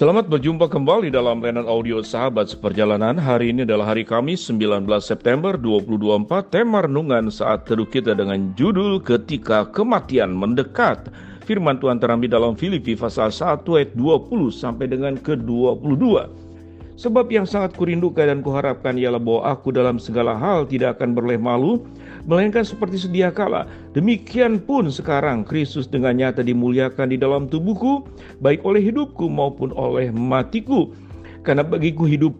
Selamat berjumpa kembali dalam layanan audio Sahabat Seperjalanan. Hari ini adalah hari Kamis 19 September 2024. Tema renungan saat teduh kita dengan judul Ketika Kematian Mendekat. Firman Tuhan terambil dalam Filipi pasal 1 ayat 20 sampai dengan ke-22. Sebab yang sangat kurindukan dan kuharapkan ialah bahwa aku dalam segala hal tidak akan beroleh malu, melainkan seperti sedia kala. Demikian pun sekarang Kristus dengan nyata dimuliakan di dalam tubuhku, baik oleh hidupku maupun oleh matiku. Karena bagiku hidup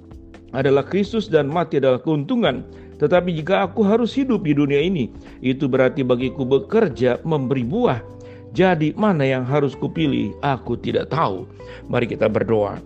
adalah Kristus dan mati adalah keuntungan. Tetapi jika aku harus hidup di dunia ini, itu berarti bagiku bekerja memberi buah. Jadi mana yang harus kupilih? Aku tidak tahu. Mari kita berdoa.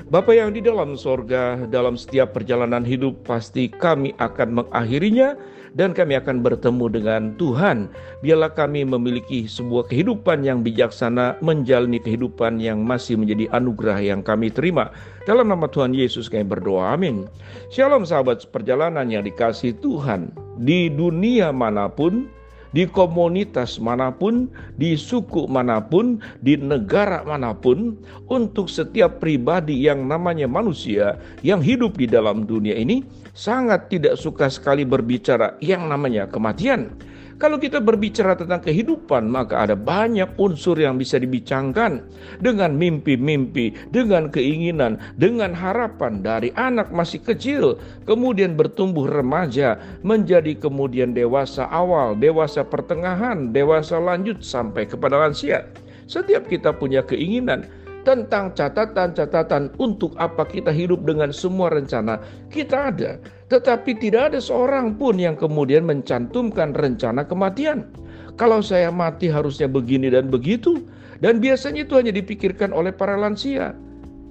Bapa yang di dalam sorga, dalam setiap perjalanan hidup pasti kami akan mengakhirinya dan kami akan bertemu dengan Tuhan. Biarlah kami memiliki sebuah kehidupan yang bijaksana, menjalani kehidupan yang masih menjadi anugerah yang kami terima. Dalam nama Tuhan Yesus kami berdoa, amin. Shalom sahabat perjalanan yang dikasihi Tuhan. Di dunia manapun, di komunitas manapun, di suku manapun, di negara manapun, untuk setiap pribadi yang namanya manusia yang hidup di dalam dunia ini sangat tidak suka sekali berbicara yang namanya kematian. Kalau kita berbicara tentang kehidupan, maka ada banyak unsur yang bisa dibicarakan dengan mimpi-mimpi, dengan keinginan, dengan harapan dari anak masih kecil, kemudian bertumbuh remaja, menjadi kemudian dewasa awal, dewasa pertengahan, dewasa lanjut sampai kepada lansia. Setiap kita punya keinginan tentang catatan-catatan untuk apa kita hidup dengan semua rencana kita ada. Tetapi tidak ada seorang pun yang kemudian mencantumkan rencana kematian. Kalau saya mati harusnya begini dan begitu. Dan biasanya itu hanya dipikirkan oleh para lansia.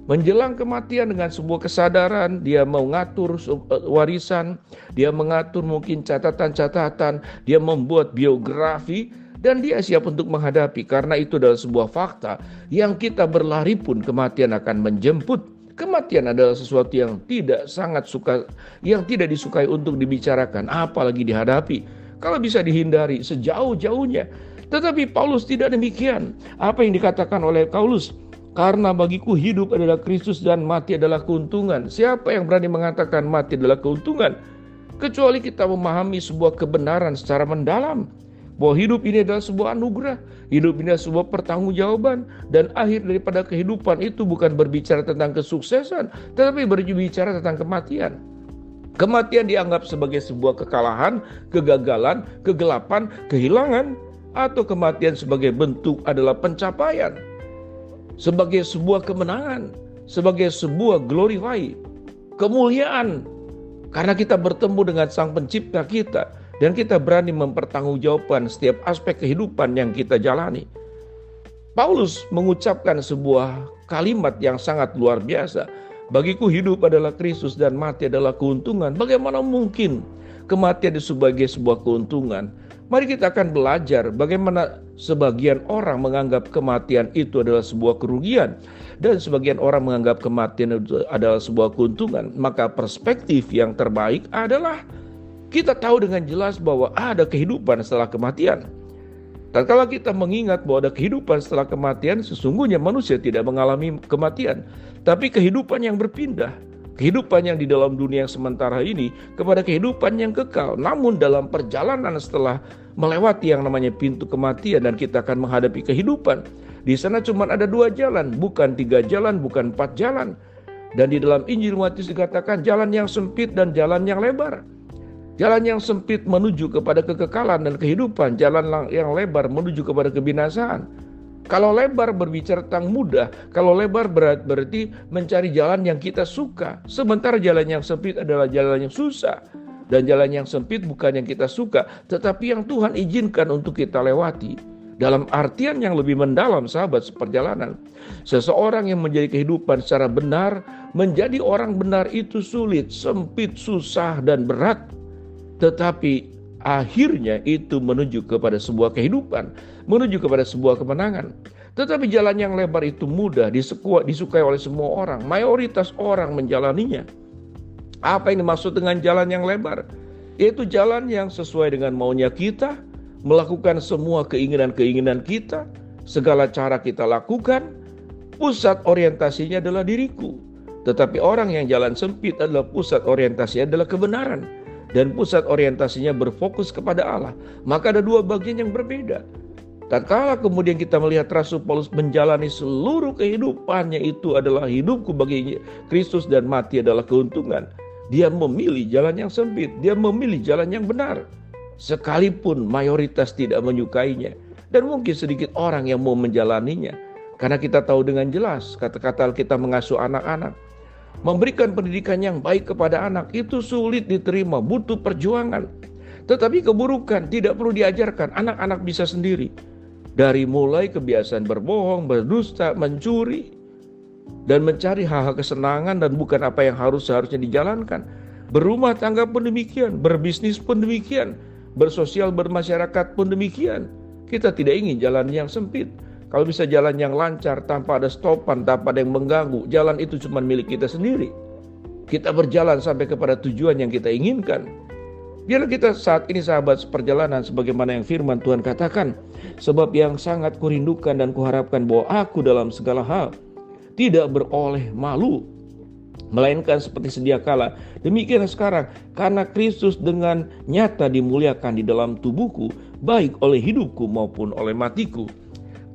Menjelang kematian dengan sebuah kesadaran, dia mengatur warisan, dia mengatur mungkin catatan-catatan, dia membuat biografi, dan dia siap untuk menghadapi. Karena itu adalah sebuah fakta yang kita berlari pun kematian akan menjemput. Kematian adalah sesuatu yang tidak disukai untuk dibicarakan, apalagi dihadapi. Kalau bisa dihindari sejauh-jauhnya. Tetapi Paulus tidak demikian. Apa yang dikatakan oleh Paulus? Karena bagiku hidup adalah Kristus dan mati adalah keuntungan. Siapa yang berani mengatakan mati adalah keuntungan? Kecuali kita memahami sebuah kebenaran secara mendalam. Bahwa hidup ini adalah sebuah anugerah, hidup ini adalah sebuah pertanggungjawaban, dan akhir daripada kehidupan itu bukan berbicara tentang kesuksesan, tetapi berbicara tentang kematian. Kematian dianggap sebagai sebuah kekalahan, kegagalan, kegelapan, kehilangan, atau kematian sebagai bentuk adalah pencapaian, sebagai sebuah kemenangan, sebagai sebuah glorify, kemuliaan, karena kita bertemu dengan Sang Pencipta kita. Dan kita berani mempertanggungjawabkan setiap aspek kehidupan yang kita jalani. Paulus mengucapkan sebuah kalimat yang sangat luar biasa. Bagiku hidup adalah Kristus dan mati adalah keuntungan. Bagaimana mungkin kematian sebagai sebuah keuntungan? Mari kita akan belajar bagaimana sebagian orang menganggap kematian itu adalah sebuah kerugian. Dan sebagian orang menganggap kematian itu adalah sebuah keuntungan. Maka perspektif yang terbaik adalah kita tahu dengan jelas bahwa ada kehidupan setelah kematian. Dan kalau kita mengingat bahwa ada kehidupan setelah kematian, sesungguhnya manusia tidak mengalami kematian. Tapi kehidupan yang berpindah. Kehidupan yang di dalam dunia yang sementara ini kepada kehidupan yang kekal. Namun dalam perjalanan setelah melewati yang namanya pintu kematian dan kita akan menghadapi kehidupan. Di sana cuma ada 2 jalan, bukan 3 jalan, bukan 4 jalan. Dan di dalam Injil Matius dikatakan jalan yang sempit dan jalan yang lebar. Jalan yang sempit menuju kepada kekekalan dan kehidupan, jalan yang lebar menuju kepada kebinasaan. Kalau lebar berbicara tentang mudah, kalau lebar berarti mencari jalan yang kita suka. Sementara jalan yang sempit adalah jalan yang susah. Dan jalan yang sempit bukan yang kita suka, tetapi yang Tuhan izinkan untuk kita lewati. Dalam artian yang lebih mendalam sahabat seperjalanan. Seseorang yang menjadi kehidupan secara benar, menjadi orang benar itu sulit, sempit, susah, dan berat. Tetapi akhirnya itu menuju kepada sebuah kehidupan, menuju kepada sebuah kemenangan. Tetapi jalan yang lebar itu mudah, disukai oleh semua orang. Mayoritas orang menjalaninya. Apa yang dimaksud dengan jalan yang lebar? Yaitu jalan yang sesuai dengan maunya kita, melakukan semua keinginan-keinginan kita, segala cara kita lakukan, pusat orientasinya adalah diriku. Tetapi orang yang jalan sempit adalah pusat orientasinya adalah kebenaran. Dan pusat orientasinya berfokus kepada Allah. Maka ada dua bagian yang berbeda. Tatkala kemudian kita melihat Rasul Paulus menjalani seluruh kehidupannya itu adalah hidupku bagi Kristus dan mati adalah keuntungan. Dia memilih jalan yang sempit, dia memilih jalan yang benar. Sekalipun mayoritas tidak menyukainya. Dan mungkin sedikit orang yang mau menjalaninya. Karena kita tahu dengan jelas kata-kata kita mengasuh anak-anak. Memberikan pendidikan yang baik kepada anak itu sulit diterima, butuh perjuangan. Tetapi keburukan tidak perlu diajarkan, anak-anak bisa sendiri. Dari mulai kebiasaan berbohong, berdusta, mencuri, dan mencari hal-hal kesenangan dan bukan apa yang seharusnya dijalankan. Berumah tangga pun demikian, berbisnis pun demikian, bersosial bermasyarakat pun demikian. Kita tidak ingin jalan yang sempit. Kalau bisa jalan yang lancar tanpa ada stopan, tanpa ada yang mengganggu, jalan itu cuma milik kita sendiri. Kita berjalan sampai kepada tujuan yang kita inginkan. Biarlah kita saat ini sahabat seperjalanan sebagaimana yang firman Tuhan katakan. Sebab yang sangat kurindukan dan kuharapkan bahwa aku dalam segala hal tidak beroleh malu, melainkan seperti sedia kala. Demikian sekarang, karena Kristus dengan nyata dimuliakan di dalam tubuhku, baik oleh hidupku maupun oleh matiku.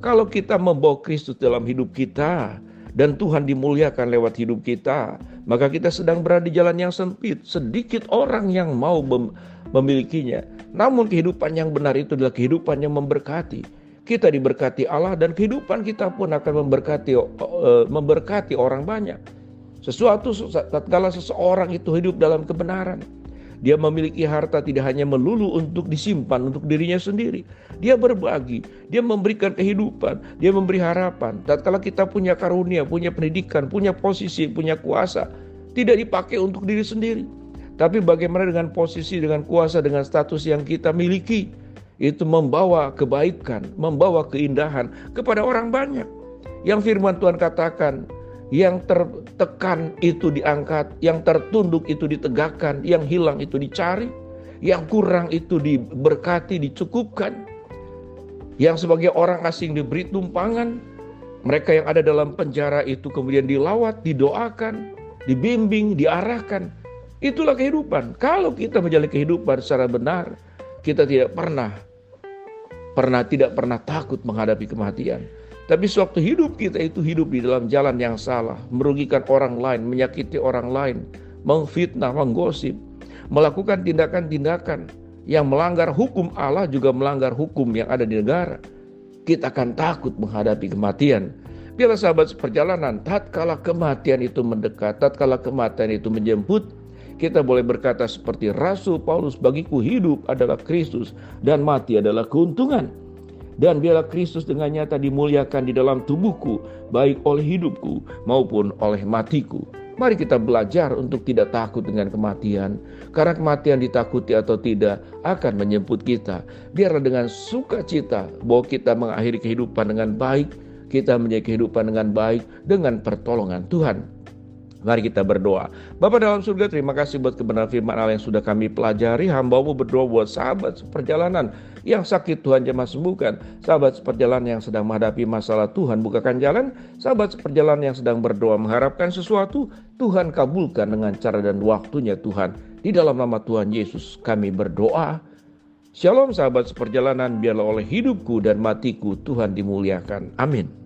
Kalau kita membawa Kristus dalam hidup kita dan Tuhan dimuliakan lewat hidup kita, maka kita sedang berada di jalan yang sempit. Sedikit orang yang mau memilikinya. Namun kehidupan yang benar itu adalah kehidupan yang memberkati. Kita diberkati Allah dan kehidupan kita pun akan memberkati orang banyak. Tatkala seseorang itu hidup dalam kebenaran, dia memiliki harta tidak hanya melulu untuk disimpan untuk dirinya sendiri. Dia berbagi, dia memberikan kehidupan, dia memberi harapan. Tatkala kita punya karunia, punya pendidikan, punya posisi, punya kuasa, tidak dipakai untuk diri sendiri. Tapi bagaimana dengan posisi, dengan kuasa, dengan status yang kita miliki, itu membawa kebaikan, membawa keindahan kepada orang banyak. Yang firman Tuhan katakan, yang tertekan itu diangkat, yang tertunduk itu ditegakkan, yang hilang itu dicari, yang kurang itu diberkati, dicukupkan. Yang sebagai orang asing diberi tumpangan, mereka yang ada dalam penjara itu kemudian dilawat, didoakan, dibimbing, diarahkan. Itulah kehidupan. Kalau kita menjalani kehidupan secara benar, kita tidak pernah takut menghadapi kematian. Tapi sewaktu hidup kita itu hidup di dalam jalan yang salah, merugikan orang lain, menyakiti orang lain, memfitnah, menggosip, melakukan tindakan-tindakan yang melanggar hukum Allah juga melanggar hukum yang ada di negara, kita akan takut menghadapi kematian. Biarlah sahabat seperjalanan, tatkala kematian itu mendekat, tatkala kematian itu menjemput, kita boleh berkata seperti Rasul Paulus, bagiku hidup adalah Kristus dan mati adalah keuntungan. Dan biarlah Kristus dengan nyata dimuliakan di dalam tubuhku, baik oleh hidupku maupun oleh matiku. Mari kita belajar untuk tidak takut dengan kematian. Karena kematian ditakuti atau tidak akan menjemput kita. Biarlah dengan sukacita bahwa kita mengakhiri kehidupan dengan baik. Kita menjadi kehidupan dengan baik dengan pertolongan Tuhan. Mari kita berdoa. Bapa dalam surga, terima kasih buat kebenaran firman Allah yang sudah kami pelajari. Hamba-Mu berdoa buat sahabat seperjalanan yang sakit, Tuhan jamah sembuhkan. Sahabat seperjalanan yang sedang menghadapi masalah, Tuhan bukakan jalan. Sahabat seperjalanan yang sedang berdoa mengharapkan sesuatu, Tuhan kabulkan dengan cara dan waktunya Tuhan. Di dalam nama Tuhan Yesus kami berdoa. Shalom sahabat seperjalanan, biarlah oleh hidupku dan matiku Tuhan dimuliakan. Amin.